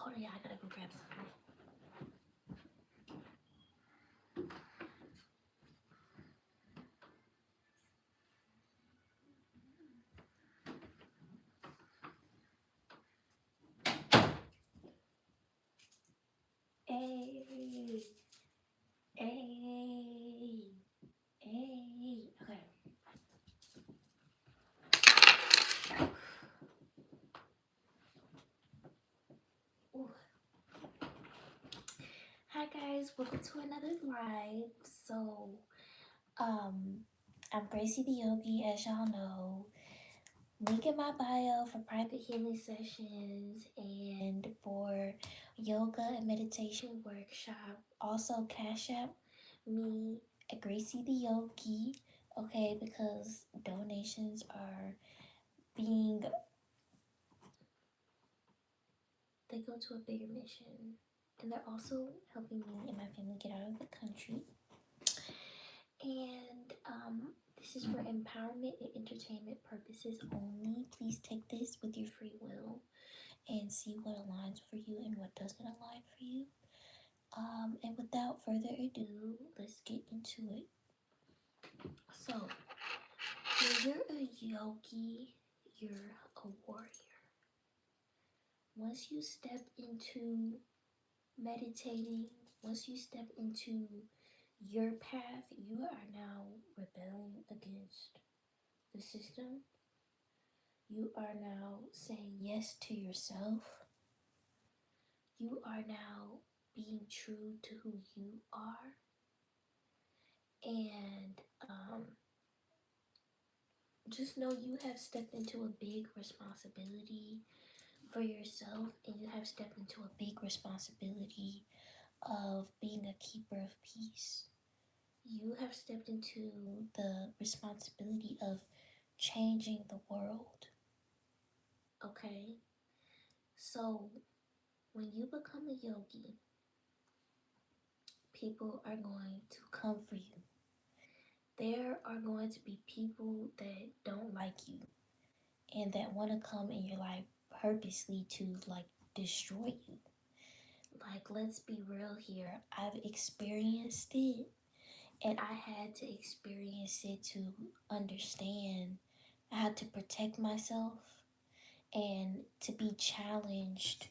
Hold on, yeah, I gotta go grab something. Hey, hey, hey. Okay. Ooh. Hi guys, welcome to another live. So, um, I'm Gracie the Yogi, as y'all know. Link in my bio for private healing sessions and for yoga and meditation workshop. Also, Cash App me at Gracie the Yogi, okay, because donations are being, they go to a bigger mission. And they're also helping me and my family get out of the country. And this is for empowerment and entertainment purposes only. Please take this with your free will and see what aligns for you and what doesn't align for you. And without further ado, let's get into it. So, when you're a yogi, you're a warrior. Once you step into meditating, once you step into your path, you are now rebelling against the system. You are now saying yes to yourself. You are now being true to who you are. And just know you have stepped into a big responsibility for yourself, and you have stepped into a big responsibility of being a keeper of peace. You have stepped into the responsibility of changing the world. Okay? So, when you become a yogi, people are going to come for you. There are going to be people that don't like you and that want to come in your life purposely to like destroy you. Like, let's be real here. I've experienced it, and I had to experience it to understand. I had to protect myself and to be challenged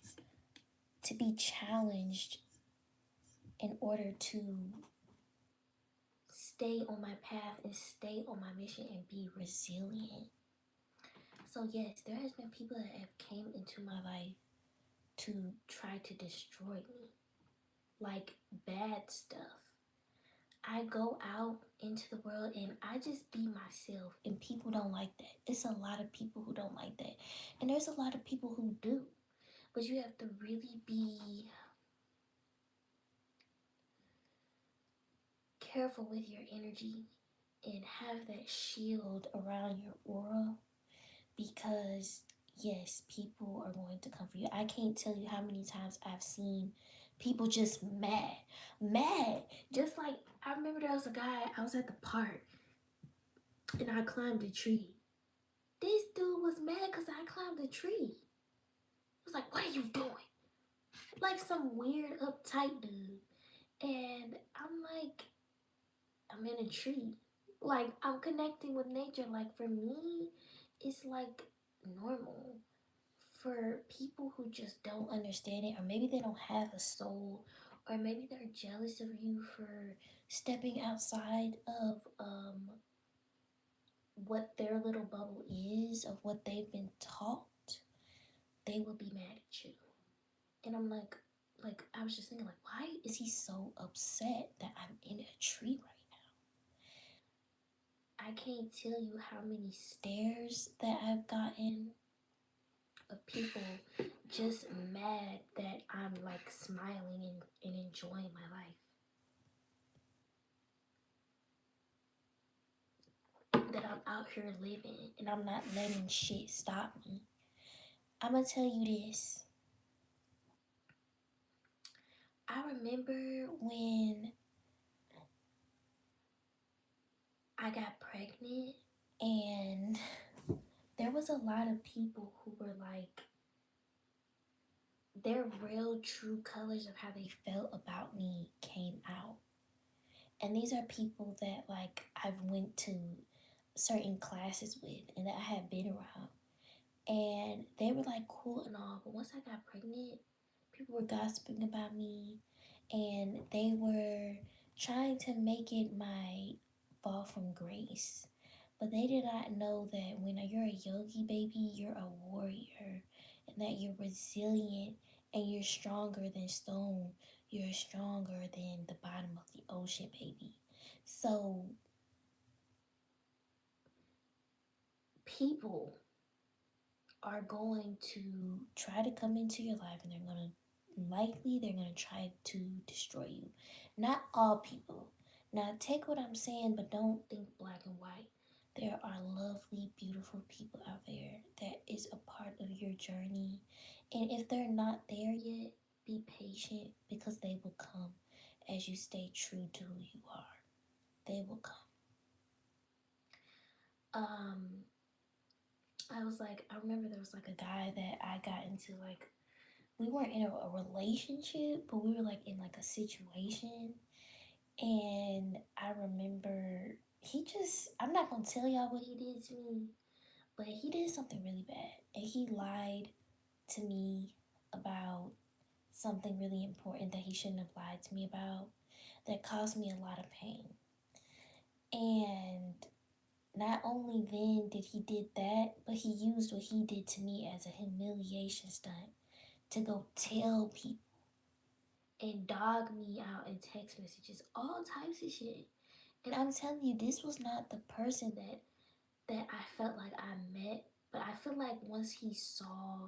in order to stay on my path and stay on my mission and be resilient. So yes, there has been people that have came into my life to try to destroy me, like bad stuff. I go out into the world and I just be myself, and people don't like that. It's a lot of people who don't like that, and there's a lot of people who do, but you have to really be careful with your energy and have that shield around your aura, because yes, people are going to come for you. I can't tell you how many times I've seen people just mad. Just like, I remember there was a guy, I was at the park and I climbed a tree. This dude was mad because I climbed a tree. He was like, what are you doing? Like some weird uptight dude. And I'm like, I'm in a tree. Like, I'm connecting with nature. Like, for me, it's like normal. For people who just don't understand it, or maybe they don't have a soul, or maybe they're jealous of you for stepping outside of what their little bubble is, of what they've been taught, they will be mad at you. And I'm like I was just thinking, like, why is he so upset that I'm in a tree right now? I can't tell you how many stares that I've gotten of people just mad that I'm like smiling and enjoying my life. That I'm out here living and I'm not letting shit stop me. I'm gonna tell you this. I remember when I got pregnant, and there was a lot of people who were like, their real true colors of how they felt about me came out. And these are people that like I've went to certain classes with and that I had been around. And they were like cool and all, but once I got pregnant, people were gossiping about me and they were trying to make it my fall from grace. But they did not know that when you're a yogi baby, you're a warrior and that you're resilient and you're stronger than stone. You're stronger than the bottom of the ocean, baby. So, people are going to try to come into your life and they're going to try to destroy you. Not all people. Now take what I'm saying, but don't think black and white. There are lovely, beautiful people out there that is a part of your journey. And if they're not there yet, be patient because they will come as you stay true to who you are. They will come. Um, I was like, I remember there was like a guy that I got into like we weren't in a relationship, but we were like in like a situation. And I remember I'm not gonna tell y'all what he did to me, but he did something really bad. And he lied to me about something really important that he shouldn't have lied to me about that caused me a lot of pain. And not only then did he did that, but he used what he did to me as a humiliation stunt to go tell people and dog me out in text messages, all types of shit. And I'm telling you, this was not the person that I felt like I met, but I feel like once he saw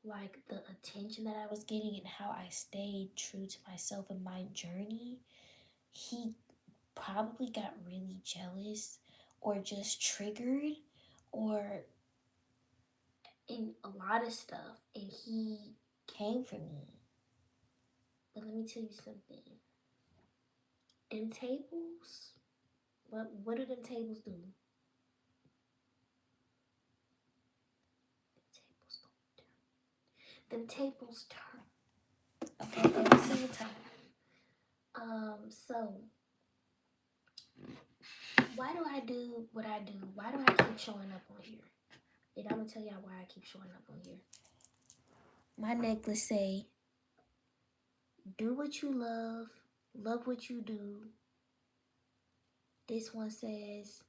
like the attention that I was getting and how I stayed true to myself in my journey, he probably got really jealous or just triggered or in a lot of stuff and he came for me. But let me tell you something. In tables, what do them tables do? Them tables turn. Okay, every single time. So why do I do what I do? Why do I keep showing up on here? And I'm gonna tell y'all why I keep showing up on here. My necklace say, "Do what you love what you do." This one says,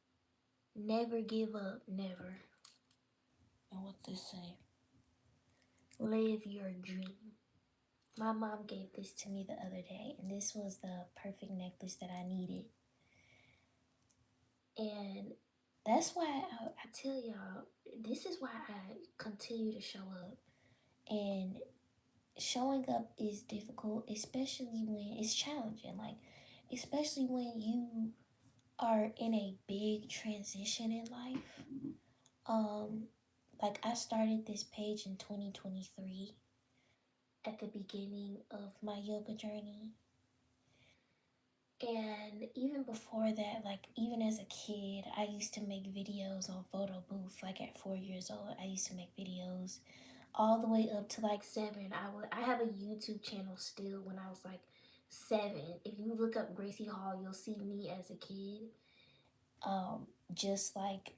"Never give up, never." And what this say? Live your dream. My mom gave this to me the other day, and this was the perfect necklace that I needed. And that's why I tell y'all, this is why I continue to show up. And showing up is difficult, especially when it's challenging. Like, especially when you are in a big transition in life. Um, like I started this page in 2023 at the beginning of my yoga journey. And even before that, like even as a kid, I used to make videos on photo booth. Like at 4 years old, I used to make videos all the way up to like 7. I have a YouTube channel still when I was like 7. If you look up Gracie Hall, you'll see me as a kid. Just like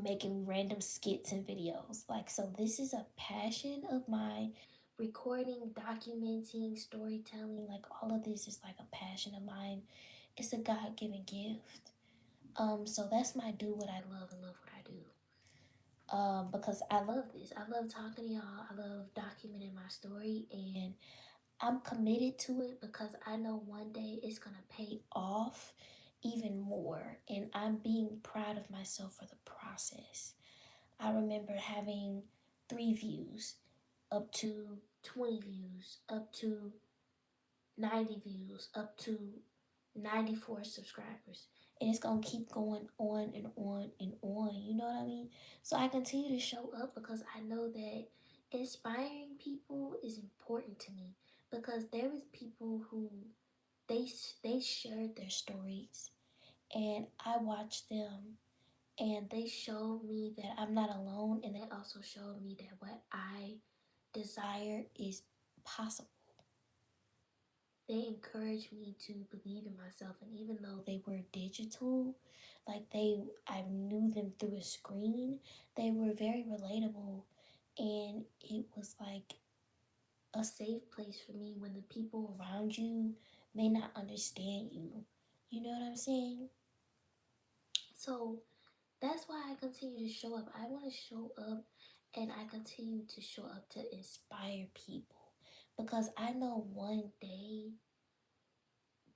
making random skits and videos. Like so this is a passion of mine. Recording, documenting, storytelling, like all of this is like a passion of mine. It's a God-given gift. So that's my do what I love and love what I do. Because I love this. I love talking to y'all. I love documenting my story and I'm committed to it because I know one day it's gonna pay off even more. And I'm being proud of myself for the process. I remember having 3 views, up to 20 views, up to 90 views, up to 94 subscribers. And it's going to keep going on and on and on. You know what I mean? So I continue to show up because I know that inspiring people is important to me because there is people who they shared their stories and I watched them and they showed me that I'm not alone and they also showed me that what I desire is possible. They encouraged me to believe in myself, and even though they were digital, I knew them through a screen, they were very relatable, and it was like a safe place for me when the people around you may not understand you. You know what I'm saying? So that's why I continue to show up. I want to show up, and I continue to show up to inspire people, because I know one day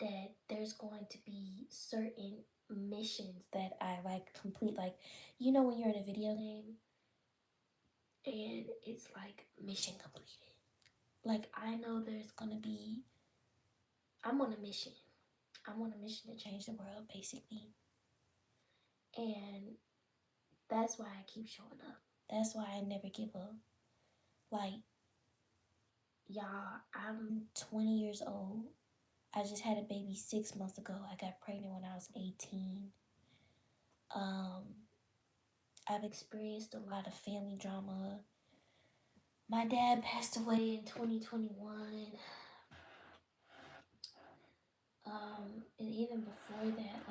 that there's going to be certain missions that I like complete. Like, you know, when you're in a video game and it's like mission completed. Like, I know there's gonna be, I'm on a mission. I'm on a mission to change the world, basically. And that's why I keep showing up. That's why I never give up. Like, y'all, I'm 20 years old. I just had a baby 6 months ago. I got pregnant when I was 18. Um, I've experienced a lot of family drama. My dad passed away in 2021. And even before that,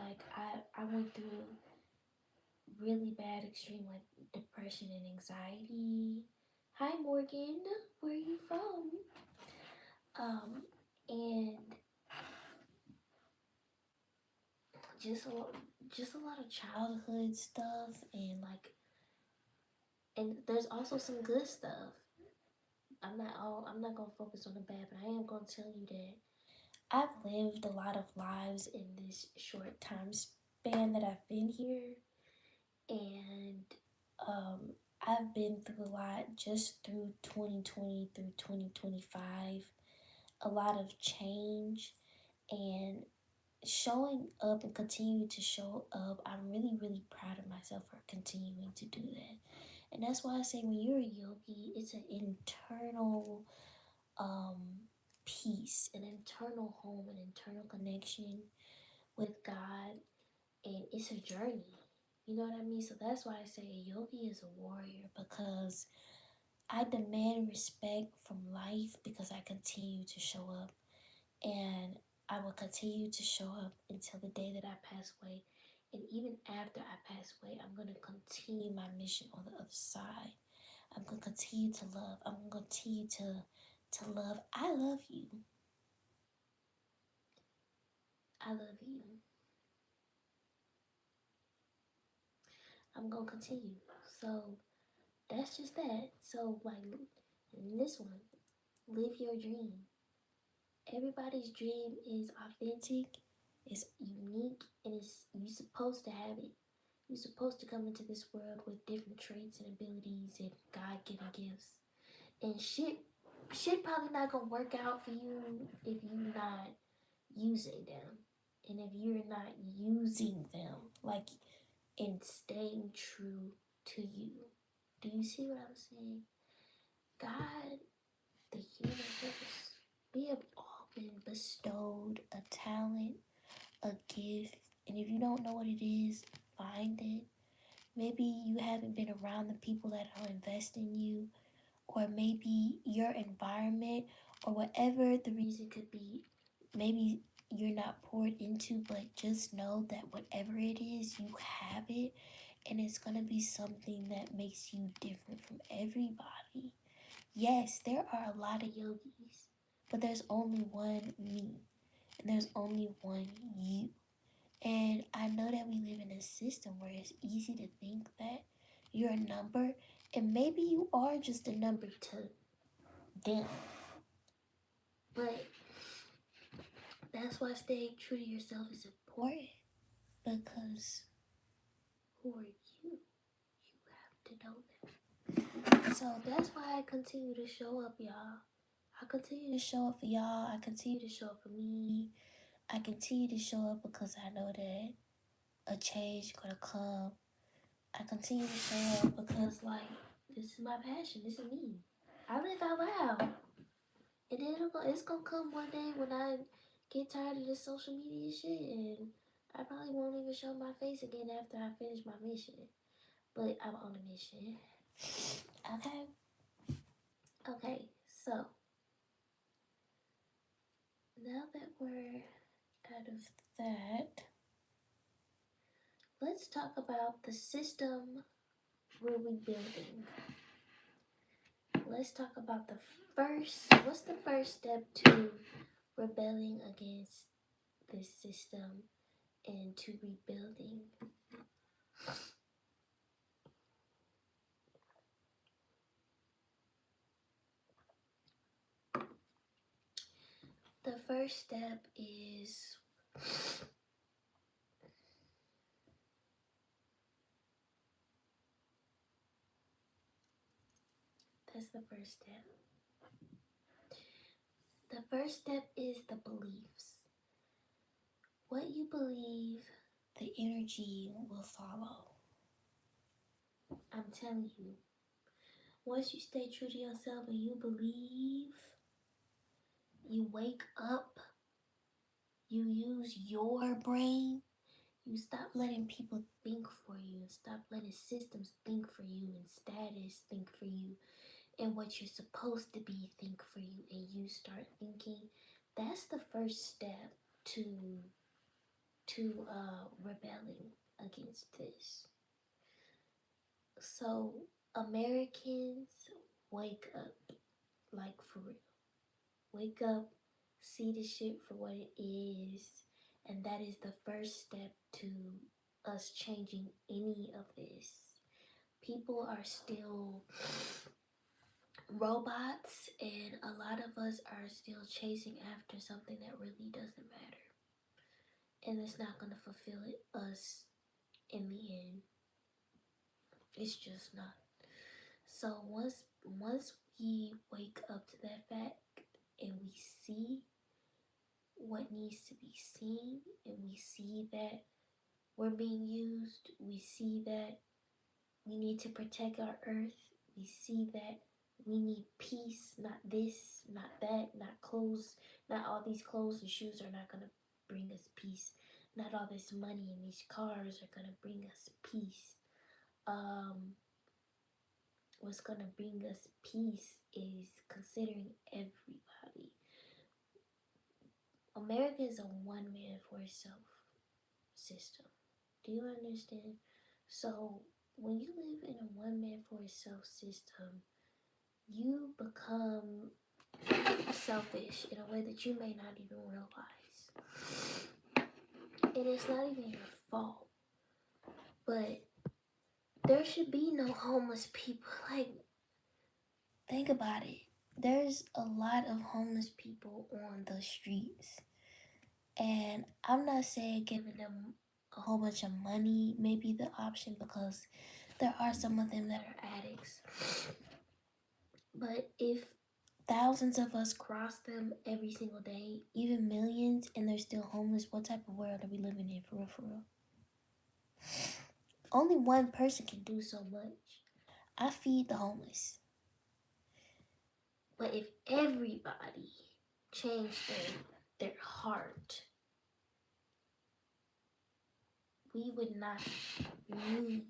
I went through really bad extreme like depression and anxiety. Hi Morgan, where are you from? And just a just a lot of childhood stuff, and there's also some good stuff. I'm not gonna focus on the bad, but I am gonna tell you that I've lived a lot of lives in this short time span that I've been here, and um, I've been through a lot just through 2020 through 2025, a lot of change, and showing up and continuing to show up. I'm really, really proud of myself for continuing to do that. And that's why I say when you're a yogi, it's an internal um, peace, an internal home, an internal connection with God, and it's a journey. You know what I mean? So that's why I say a yogi is a warrior, because I demand respect from life because I continue to show up, and I will continue to show up until the day that I pass away. And even after I pass away, I'm going to continue my mission on the other side. I'm going to continue to love. I'm going to continue to love. I love you. I love you. I'm going to continue. So that's just that. So, in this one, live your dream. Everybody's dream is authentic, it's unique, and it's you supposed to have it. You're supposed to come into this world with different traits and abilities and God-given gifts. And shit probably not gonna work out for you if you're not using them. And if you're not using them, like, and staying true to you. Do you see what I'm saying? God, the universe, we have all been bestowed a talent, a gift, and if you don't know what it is, find it. Maybe you haven't been around the people that are investing in you, or maybe your environment, or whatever the reason could be. Maybe you're not poured into, but just know that whatever it is, you have it, and it's gonna be something that makes you different from everybody. Yes, there are a lot of yogis, but there's only one me, and there's only one you. And I know that we live in a system where it's easy to think that you're a number, and maybe you are just a number to them. But that's why staying true to yourself is important, because who are you? You have to know that. So that's why I continue to show up, y'all. I continue to show up for y'all. I continue to show up for me. I continue to show up because I know that a change gonna come. I continue to show up because, like, this is my passion. This is me. I live out loud. And then it's gonna come one day when I get tired of this social media shit, and I probably won't even show my face again after I finish my mission. But I'm on a mission. Okay? Okay, so now that we're out of that, let's talk about the system we're rebuilding. Let's talk about what's the first step to rebelling against this system and to rebuilding? The first step is that's the first step. The first step is the beliefs. What you believe, the energy will follow. I'm telling you, once you stay true to yourself and you believe, you wake up, you use your brain, you stop letting people think for you and stop letting systems think for you and status think for you and what you're supposed to be think for you, and you start thinking. That's the first step to rebelling against this. So Americans, wake up, like for real. Wake up, see the shit for what it is, and that is the first step to us changing any of this. People are still robots, and a lot of us are still chasing after something that really doesn't matter, and it's not going to fulfill us in the end. It's just not. So once we wake up to that fact and we see what needs to be seen, and we see that we're being used, we see that we need to protect our earth, we see that we need peace, not this, not that, not clothes, not all these clothes and shoes are not going to bring us peace, not all this money and these cars are going to bring us peace. What's going to bring us peace is considering everybody. America is a one man for itself system. Do you understand? So when you live in a one man for itself system, you become selfish in a way that you may not even realize. And it's not even your fault. But there should be no homeless people. Like, think about it. There's a lot of homeless people on the streets. And I'm not saying giving them a whole bunch of money may be the option, because there are some of them that are addicts. But if thousands of us cross them every single day, even millions, and they're still homeless, what type of world are we living in, for real, for real? Only one person can do so much. I feed the homeless. But if everybody changed their heart, we would not need,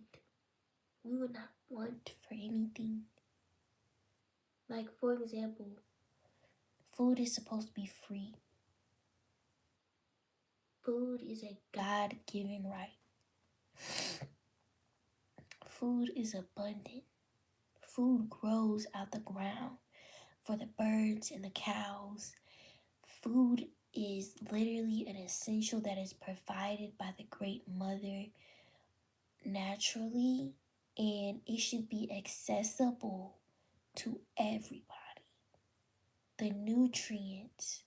we would not want for anything. Like, for example, food is supposed to be free. Food is a God given right. Food is abundant. Food grows out the ground for the birds and the cows. Food is literally an essential that is provided by the Great Mother naturally, and it should be accessible to everybody. The nutrients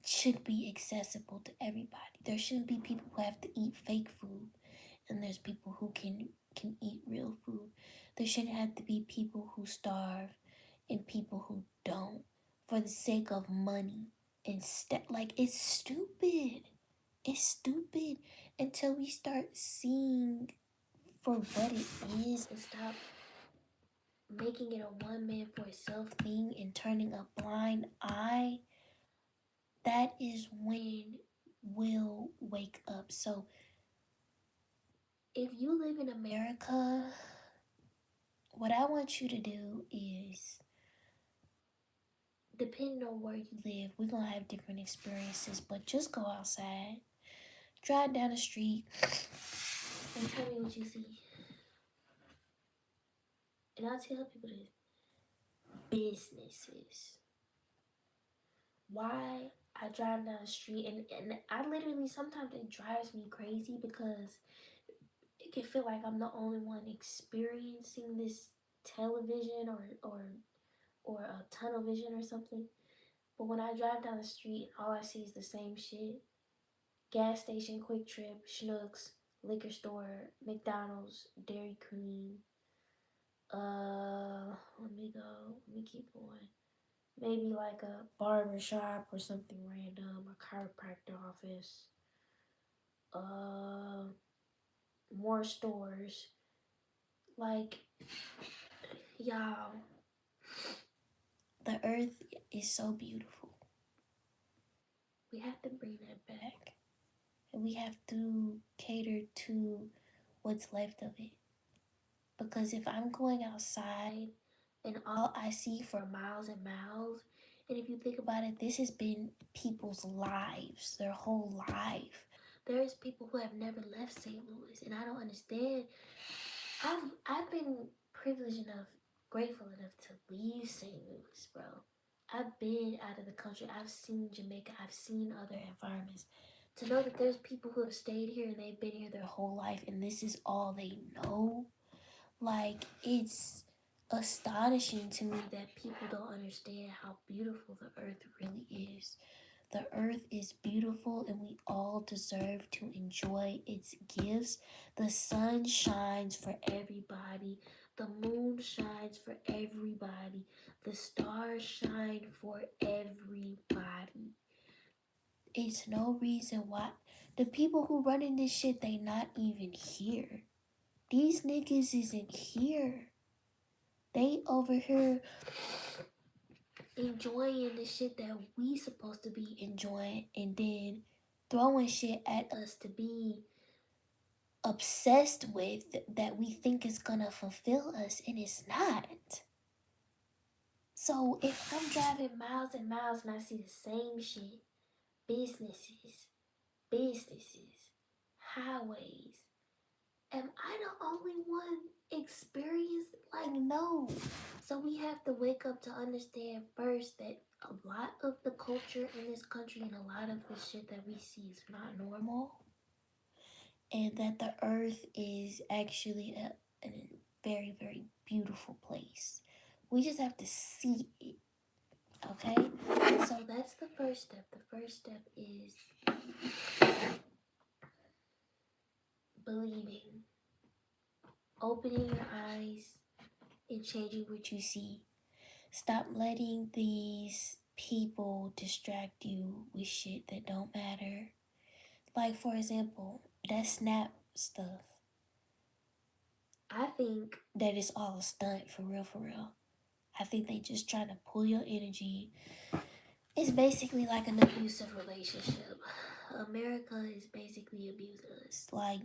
should be accessible to everybody. There shouldn't be people who have to eat fake food, and there's people who can eat real food. There shouldn't have to be people who starve and people who don't for the sake of money. Instead, like, it's stupid. It's stupid until we start seeing for what it is and stop making it a one man for itself thing and turning a blind eye. That is when we'll wake up. So if you live in America, what I want you to do is depending on where you live, we're gonna have different experiences, but just go outside, drive down the street, and tell me what you see. And I tell people this: businesses. Why I drive down the street and I literally sometimes it drives me crazy because it can feel like I'm the only one experiencing this television or a tunnel vision or something. But when I drive down the street, all I see is the same shit. Gas station, Quick Trip, Schnucks, liquor store, McDonald's, Dairy Queen. Let me go. Let me keep going. Maybe like a barber shop or something random, a chiropractor office. Uh, More stores. Like, y'all, the earth is so beautiful. We have to bring that back. And we have to cater to what's left of it. Because if I'm going outside and all I see for miles and miles, and if you think about it, this has been people's lives, their whole life. There's people who have never left St. Louis, and I don't understand. I've been privileged enough, grateful enough to leave St. Louis, bro. I've been out of the country. I've seen Jamaica. I've seen other environments. To know that there's people who have stayed here and they've been here their whole life, and this is all they know. Like, it's astonishing to me that people don't understand how beautiful the earth really is. The earth is beautiful and we all deserve to enjoy its gifts. The sun shines for everybody. The moon shines for everybody. The stars shine for everybody. It's no reason why the people who running this shit, they not even here. These niggas isn't here. They over here enjoying the shit that we supposed to be enjoying and then throwing shit at us to be obsessed with that we think is gonna fulfill us and it's not. So if I'm driving miles and miles and I see the same shit, businesses, businesses, highways, am I the only one experienced? Like, no. So we have to wake up to understand first that a lot of the culture in this country and a lot of the shit that we see is not normal. And that the earth is actually a very, very beautiful place. We just have to see it. Okay? So that's the first step. The first step is believing, opening your eyes, and changing what you see. Stop letting these people distract you with shit that don't matter. Like, for example, that Snap stuff. I think that it's all a stunt, for real, for real. I think they just trying to pull your energy. It's basically like an abusive relationship. America is basically abusing us. Like,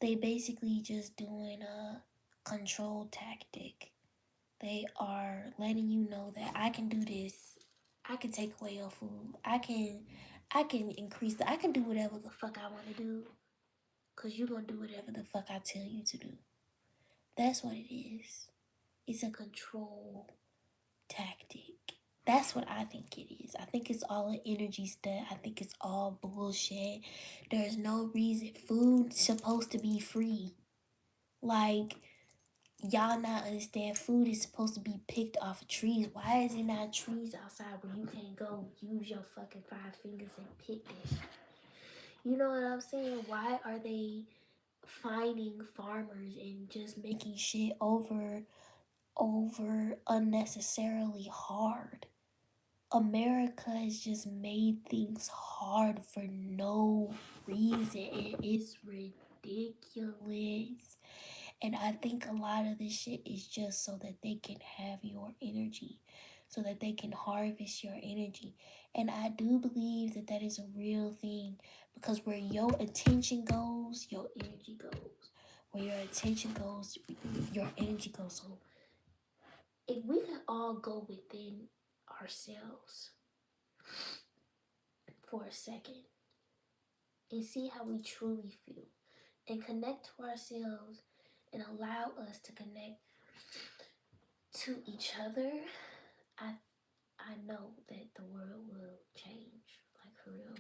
they basically just doing a control tactic. They are letting you know that I can do this. I can take away your food. I can increase I can do whatever the fuck I want to do. Cause you gonna do whatever the fuck I tell you to do. That's what it is. It's a control tactic. That's what I think it is. I think it's all an energy stunt. I think it's all bullshit. There's no reason. Food's supposed to be free. Like, y'all not understand food is supposed to be picked off of trees. Why is it not trees outside where you can go use your fucking 5 fingers and pick that shit? You know what I'm saying? Why are they finding farmers and just making shit over unnecessarily hard? America has just made things hard for no reason. It is ridiculous. And I think a lot of this shit is just so that they can have your energy, so that they can harvest your energy. And I do believe that that is a real thing because where your attention goes, your energy goes. Where your attention goes, your energy goes. So if we could all go within ourselves for a second and see how we truly feel and connect to ourselves and allow us to connect to each other, I I know that the world will change, like for real.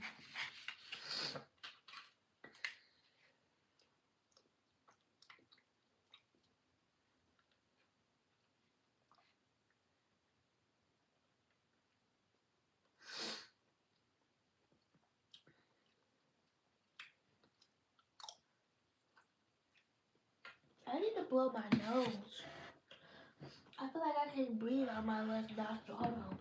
I need to blow my nose. I feel like I can't breathe out my left nostril. Hold on.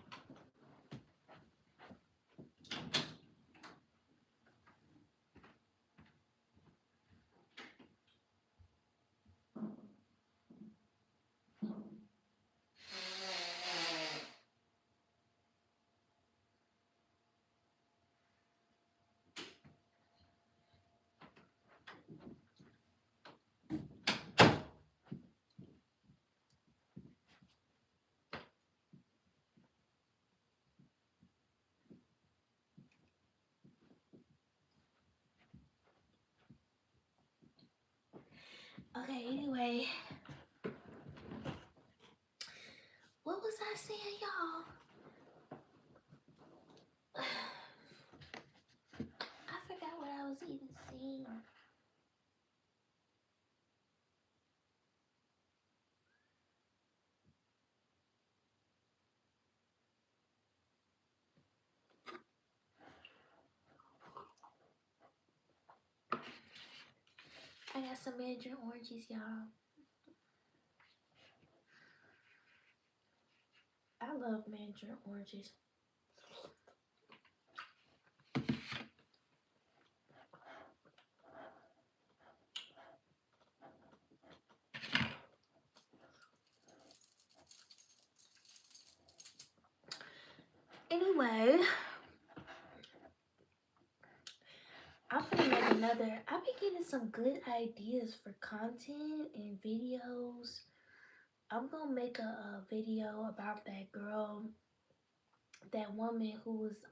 Okay, anyway. What was I saying, y'all? I forgot what I was even saying. I got some mandarin oranges, y'all. I love mandarin oranges. Anyway, I'm gonna make another. I've been getting some good ideas for content and videos. I'm gonna make a video about that girl, that woman who was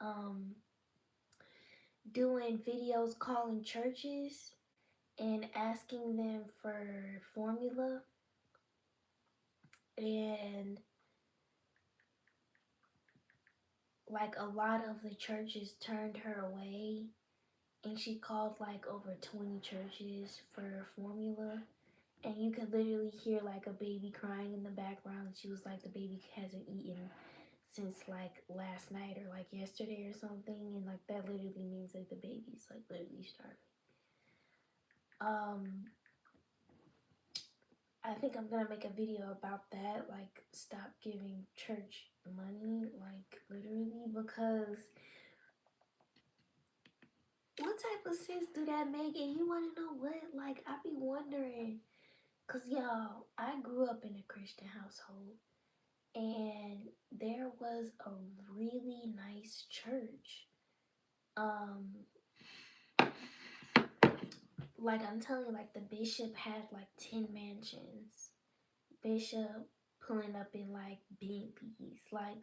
doing videos calling churches and asking them for formula, and like a lot of the churches turned her away, and she called like over 20 churches for formula, and you could literally hear like a baby crying in the background. She was like, the baby hasn't eaten since like last night or like yesterday or something, and like that literally means like the baby's like literally starving. I think I'm gonna make a video about that, like stop giving church money, like literally, because what type of sense do that make? And you wanna know what? Like I be wondering, cause y'all, I grew up in a Christian household, and there was a really nice church. Like I'm telling you, like the bishop had like 10 mansions. Bishop pulling up in like Bentleys. Like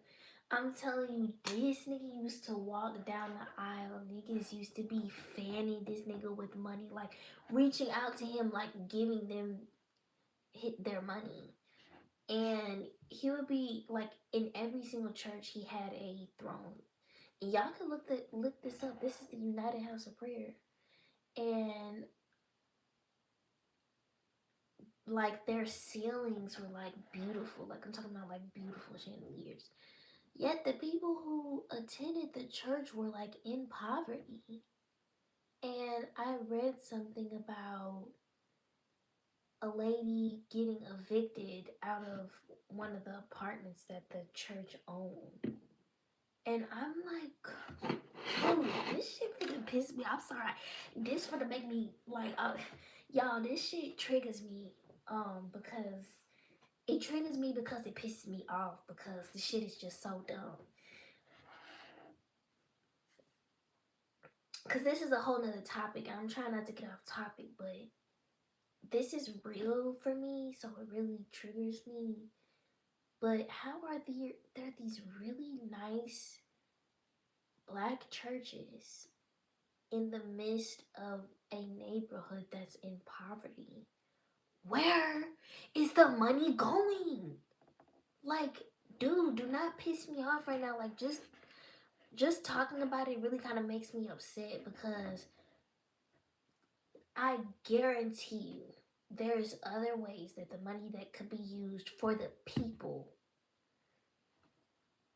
I'm telling you, this nigga used to walk down the aisle. Niggas used to be fanning this nigga with money, like reaching out to him, like giving them their money. And he would be like in every single church he had a throne. And y'all can look this up. This is the United House of Prayer. And like their ceilings were like beautiful. Like I'm talking about like beautiful chandeliers. Yet the people who attended the church were like in poverty. And I read something about a lady getting evicted out of one of the apartments that the church owned. And I'm like, oh, this shit finna piss me. I'm sorry. This finna make me like, y'all, this shit triggers me. Because it triggers me because it pisses me off because the shit is just so dumb. Because this is a whole nother topic. I'm trying not to get off topic, but this is real for me, so it really triggers me. But how are there these really nice black churches in the midst of a neighborhood that's in poverty? Where is the money going? Like, dude, do not piss me off right now. Like, just talking about it really kind of makes me upset because I guarantee you there's other ways that the money that could be used for the people.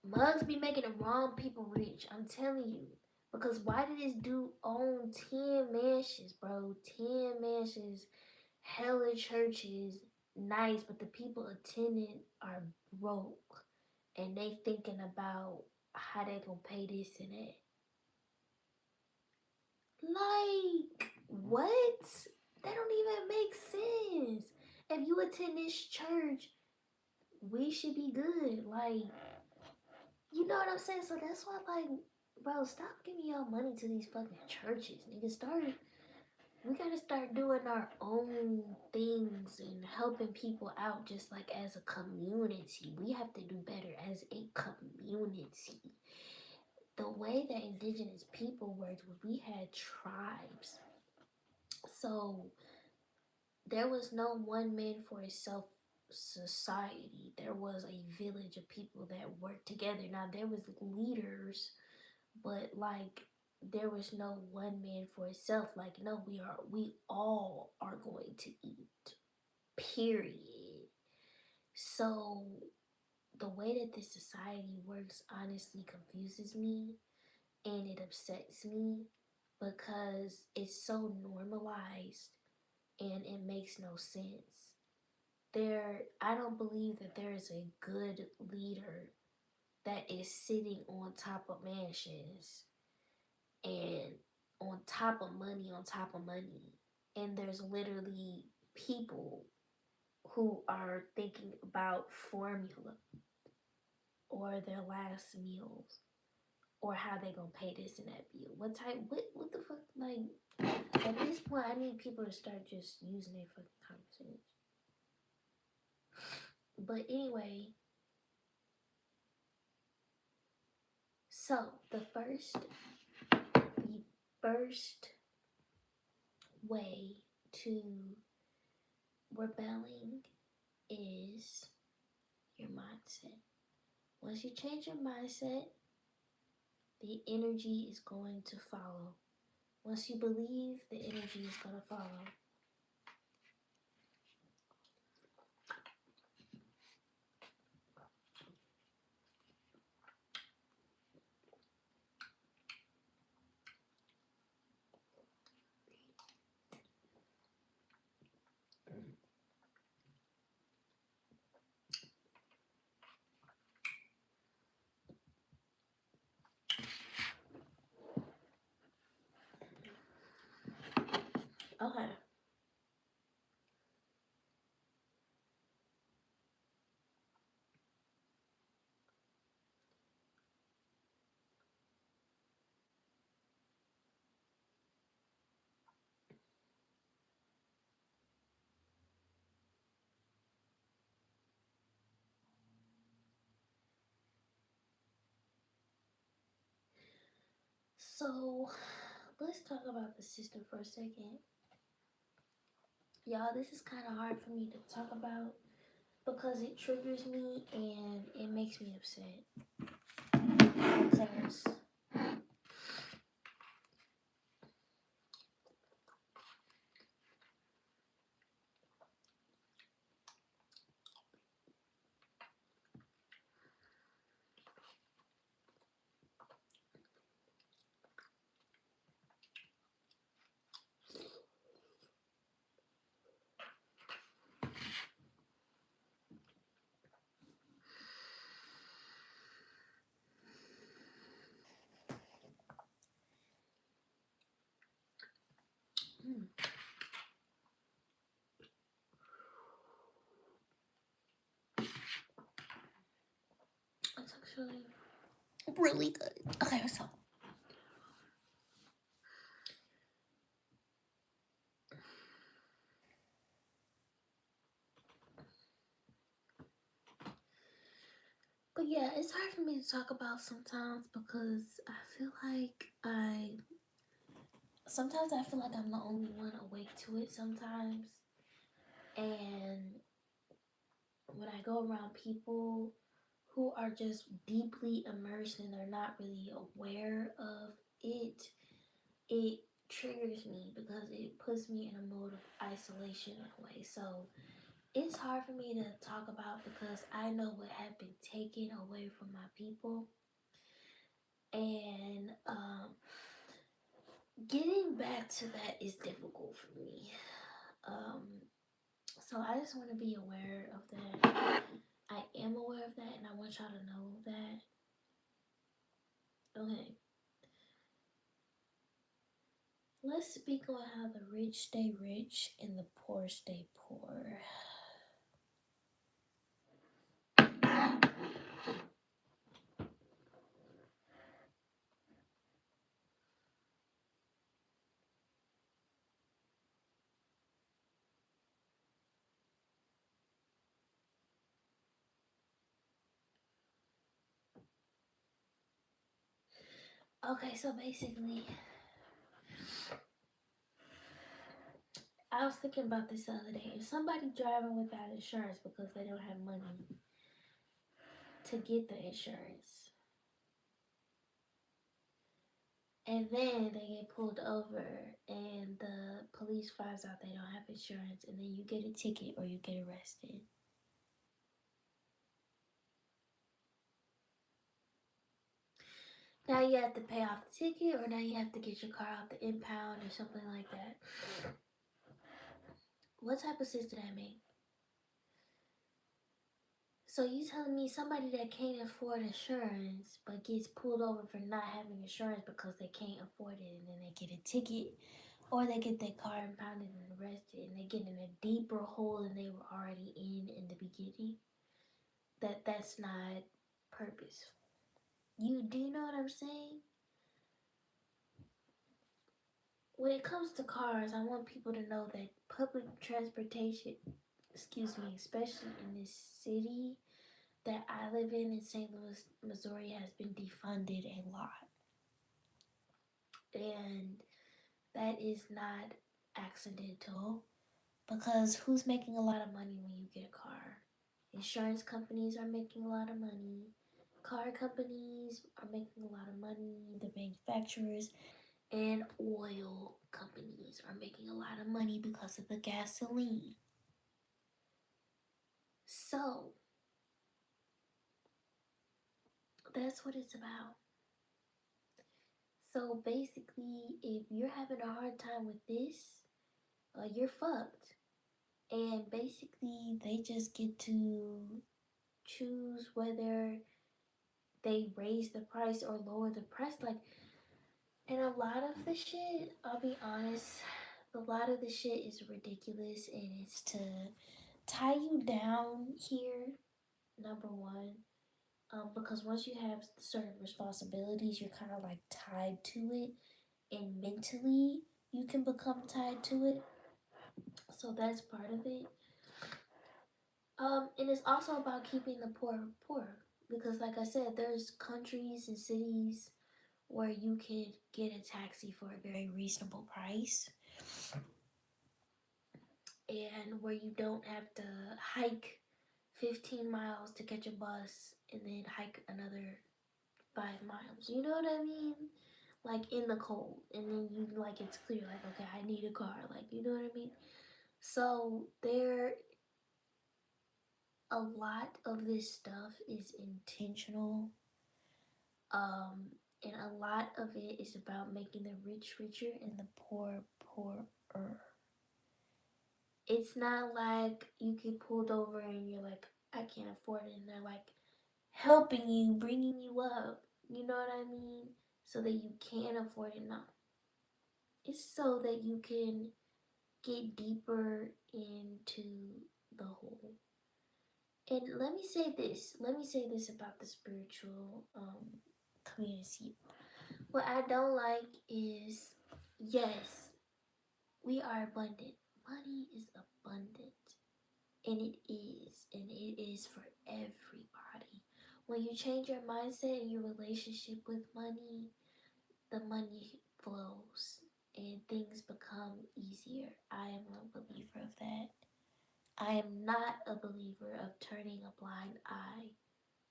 Mugs be making the wrong people rich. I'm telling you. Because why did this dude own 10 mansions, bro? 10 mansions, hella churches, nice, but the people attending are broke. And they thinking about how they gonna pay this and that. Like, what? That don't even make sense. If you attend this church, we should be good. Like, you know what I'm saying? So that's why, like, bro, stop giving y'all money to these fucking churches. Nigga, we gotta start doing our own things and helping people out just like as a community. We have to do better as a community. The way that indigenous people worked was we had tribes. So there was no one man for itself society. There was a village of people that worked together. Now there was leaders, but like there was no one man for itself. Like, no, we all are going to eat. Period. So the way that this society works honestly confuses me and it upsets me because it's so normalized and it makes no sense. I don't believe that there is a good leader that is sitting on top of mansions and on top of money on top of money. And there's literally people who are thinking about formula or their last meals or how they gonna pay this and that bill. What the fuck? Like, at this point, I need people to start just using their fucking common sense. But anyway, so the first way to rebelling is your mindset. Once you change your mindset, the energy is going to follow. Once you believe, the energy is going to follow. Okay. So let's talk about the system for a second. Y'all, this is kind of hard for me to talk about because it triggers me and it makes me upset. Because it's actually really good. Okay, so But yeah, it's hard for me to talk about sometimes because I feel like sometimes I feel like I'm the only one awake to it sometimes. And when I go around people who are just deeply immersed and they're not really aware of it, it triggers me because it puts me in a mode of isolation in a way. So it's hard for me to talk about because I know what had been taken away from my people. And getting back to that is difficult for me. Um, so I just want to be aware of that. I am aware of that, and I want y'all to know that. Okay, let's speak on how the rich stay rich and the poor stay poor. Okay, so basically, I was thinking about this the other day. If somebody driving without insurance because they don't have money to get the insurance, and then they get pulled over and the police finds out they don't have insurance, and then you get a ticket or you get arrested. Now you have to pay off the ticket, or now you have to get your car out the impound or something like that. What type of sense did that make? So you telling me somebody that can't afford insurance but gets pulled over for not having insurance because they can't afford it, and then they get a ticket, or they get their car impounded and arrested, and they get in a deeper hole than they were already in the beginning? That's not purposeful. You do you know what I'm saying? When it comes to cars, I want people to know that public transportation, excuse me, especially in this city that I live in St. Louis, Missouri, has been defunded a lot. And that is not accidental because who's making a lot of money when you get a car? Insurance companies are making a lot of money. Car companies are making a lot of money. The manufacturers and oil companies are making a lot of money because of the gasoline. So that's what it's about. So basically, if you're having a hard time with this, you're fucked. And basically, they just get to choose whether they raise the price or lower the price. Like, and a lot of the shit, I'll be honest, a lot of the shit is ridiculous, and it's to tie you down here, number one. Because once you have certain responsibilities, you're kind of like tied to it, and mentally you can become tied to it. So that's part of it. And it's also about keeping the poor poor, because, like I said, there's countries and cities where you could get a taxi for a very reasonable price, and where you don't have to hike 15 miles to catch a bus and then hike another 5 miles. You know what I mean? Like in the cold, and then you like it's clear, like, okay, I need a car. Like, you know what I mean? So there, a lot of this stuff is intentional, um, and a lot of it is about making the rich richer and the poor poorer. It's not like you get pulled over and you're like, I can't afford it, and they're like helping you, bringing you up. You know what I mean? So that you can afford it. No, it's so that you can get deeper into the hole. And let me say this. Let me say this about the spiritual community. What I don't like is, yes, we are abundant. Money is abundant. And it is. And it is for everybody. When you change your mindset and your relationship with money, the money flows and things become easier. I am a believer of that. I am not a believer of turning a blind eye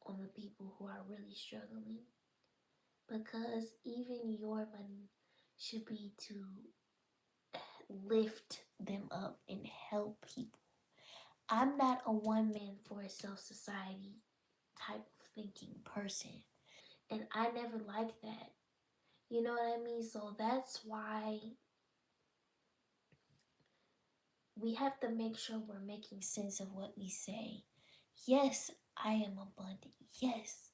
on the people who are really struggling, because even your money should be to lift them up and help people. I'm not a one man for a self society type of thinking person, and I never liked that. You know what I mean? So that's why we have to make sure we're making sense of what we say. Yes, I am abundant. Yes,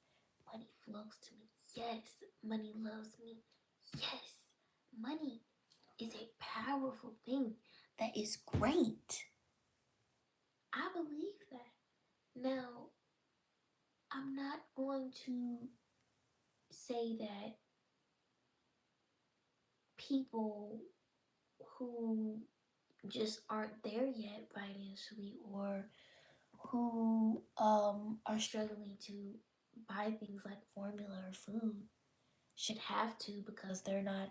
money flows to me. Yes, money loves me. Yes, money is a powerful thing that is great. I believe that. Now, I'm not going to say that people who just aren't there yet financially, or who are struggling to buy things like formula or food should have to, because they're not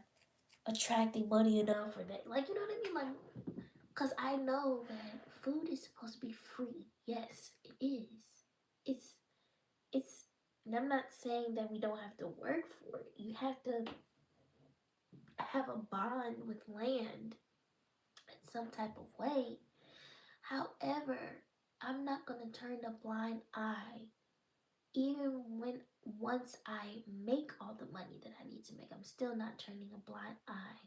attracting money enough for that. Like, you know what I mean? Like, because I know that food is supposed to be free. Yes, it is. It's, it's, and I'm not saying that we don't have to work for it. You have to have a bond with land in some type of way. However, I'm not going to turn a blind eye. Even when once I make all the money that I need to make, I'm still not turning a blind eye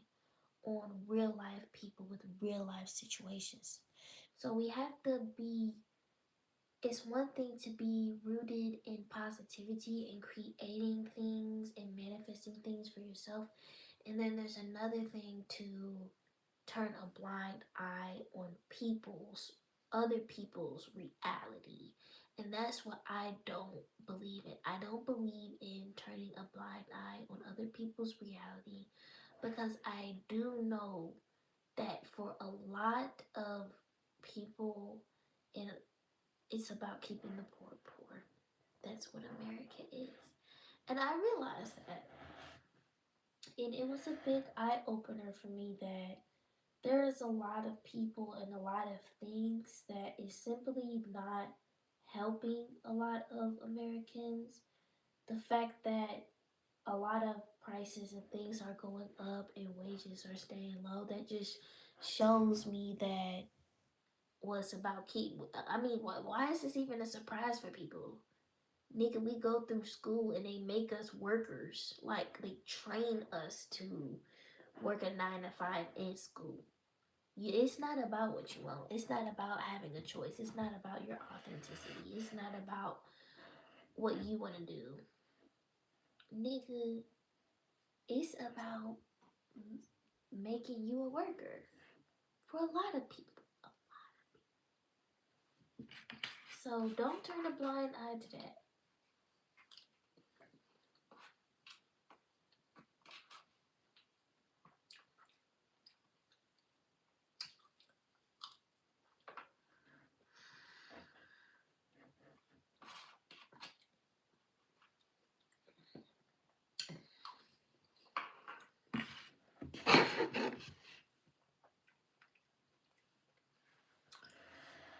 on real life people with real life situations. So we have to be, it's one thing to be rooted in positivity and creating things and manifesting things for yourself. And then there's another thing to turn a blind eye on other people's reality. And that's what I don't believe in. I don't believe in turning a blind eye on other people's reality, because I do know that for a lot of people, and it's about keeping the poor poor. That's what America is. And I realized that. And it was a big eye opener for me that there is a lot of people and a lot of things that is simply not helping a lot of Americans. The fact that a lot of prices and things are going up and wages are staying low, that just shows me that what's about keep. I mean, why is this even a surprise for people? Nigga, we go through school and they make us workers. Like, they train us to work a 9 to 5 in school. It's not about what you want. It's not about having a choice. It's not about your authenticity. It's not about what you want to do. Nigga, it's about making you a worker for a lot of people. So don't turn a blind eye to that.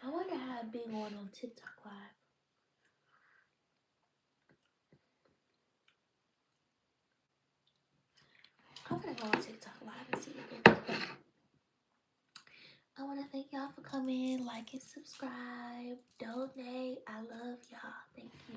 I wonder how it been going on TikTok Live. I'm gonna go on TikTok Live and see what goes on. I want to thank y'all for coming, like and subscribe, donate. I love y'all. Thank you.